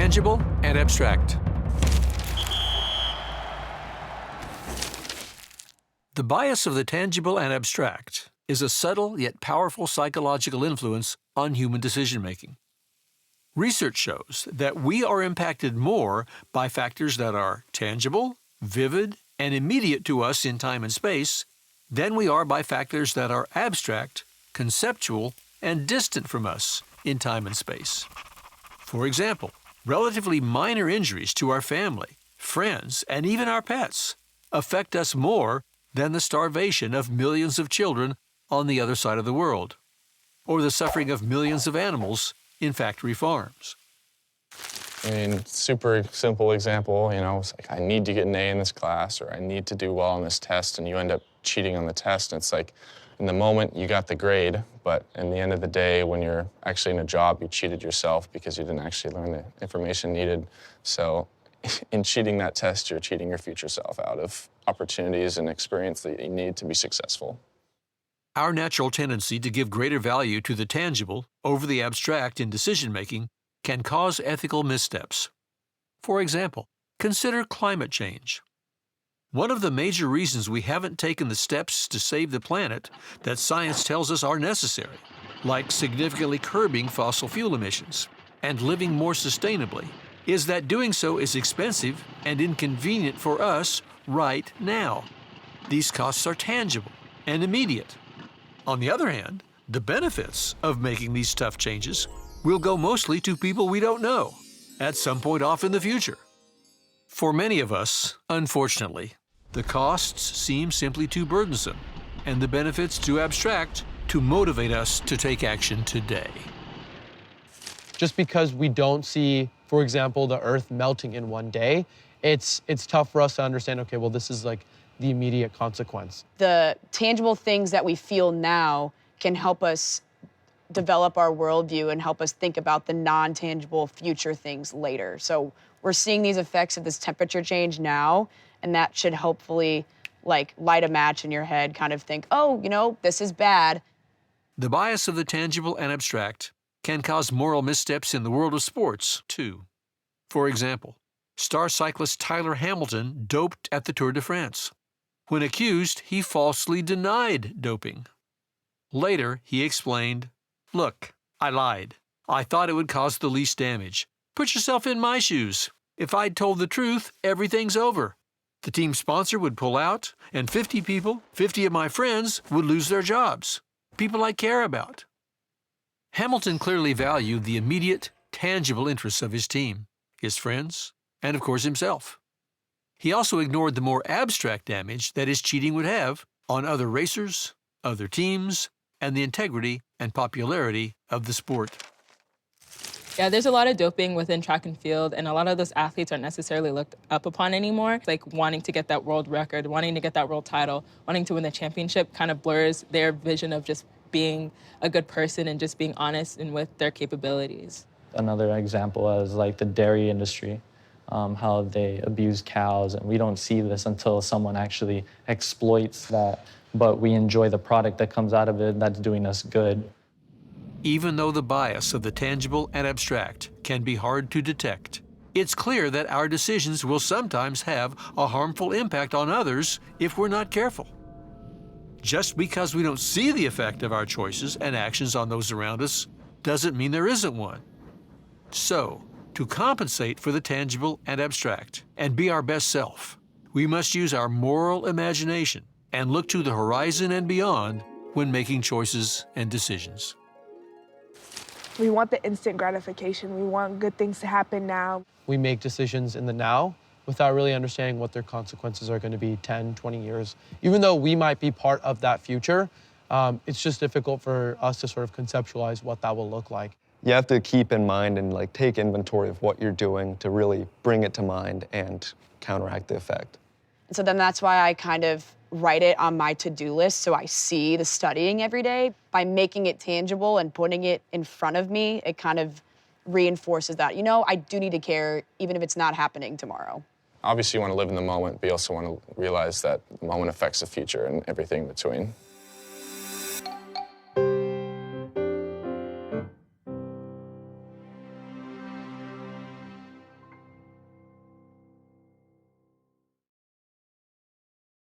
Tangible and abstract. The bias of the tangible and abstract is a subtle yet powerful psychological influence on human decision-making. Research shows that we are impacted more by factors that are tangible, vivid, and immediate to us in time and space than we are by factors that are abstract, conceptual, and distant from us in time and space. For example, relatively minor injuries to our family, friends, and even our pets affect us more than the starvation of millions of children on the other side of the world, or the suffering of millions of animals in factory farms. I mean, super simple example, it's like, I need to get an A in this class, or I need to do well on this test, and you end up cheating on the test. And it's like, in the moment, you got the grade, but in the end of the day, when you're actually in a job, you cheated yourself because you didn't actually learn the information needed. So in cheating that test, you're cheating your future self out of opportunities and experience that you need to be successful. Our natural tendency to give greater value to the tangible over the abstract in decision-making can cause ethical missteps. For example, consider climate change. One of the major reasons we haven't taken the steps to save the planet that science tells us are necessary, like significantly curbing fossil fuel emissions and living more sustainably, is that doing so is expensive and inconvenient for us right now. These costs are tangible and immediate. On the other hand, the benefits of making these tough changes will go mostly to people we don't know at some point off in the future. For many of us, unfortunately, the costs seem simply too burdensome and the benefits too abstract to motivate us to take action today. Just because we don't see, for example, the Earth melting in one day, it's tough for us to understand, okay, well, this is like the immediate consequence. The tangible things that we feel now can help us develop our worldview and help us think about the non-tangible future things later. So we're seeing these effects of this temperature change now, and that should hopefully light a match in your head, kind of think, oh, this is bad. The bias of the tangible and abstract can cause moral missteps in the world of sports, too. For example, star cyclist Tyler Hamilton doped at the Tour de France. When accused, he falsely denied doping. Later, he explained, "Look, I lied. I thought it would cause the least damage. Put yourself in my shoes. If I'd told the truth, everything's over. The team sponsor would pull out, and 50 people, 50 of my friends, would lose their jobs. People I care about." Hamilton clearly valued the immediate, tangible interests of his team, his friends, and of course himself. He also ignored the more abstract damage that his cheating would have on other racers, other teams, and the integrity and popularity of the sport. Yeah, there's a lot of doping within track and field, and a lot of those athletes aren't necessarily looked up upon anymore. Like wanting to get that world record, wanting to get that world title, wanting to win the championship kind of blurs their vision of just being a good person and just being honest and with their capabilities. Another example is like the dairy industry. How they abuse cows, and we don't see this until someone actually exploits that, but we enjoy the product that comes out of it that's doing us good. Even though the bias of the tangible and abstract can be hard to detect, it's clear that our decisions will sometimes have a harmful impact on others if we're not careful. Just because we don't see the effect of our choices and actions on those around us doesn't mean there isn't one. So, to compensate for the tangible and abstract and be our best self, we must use our moral imagination and look to the horizon and beyond when making choices and decisions. We want the instant gratification. We want good things to happen now. We make decisions in the now without really understanding what their consequences are going to be 10, 20 years. Even though we might be part of that future, it's just difficult for us to sort of conceptualize what that will look like. You have to keep in mind and take inventory of what you're doing to really bring it to mind and counteract the effect. So then that's why I kind of write it on my to-do list so I see the studying every day. By making it tangible and putting it in front of me, it kind of reinforces that, I do need to care even if it's not happening tomorrow. Obviously, you want to live in the moment, but you also want to realize that the moment affects the future and everything in between.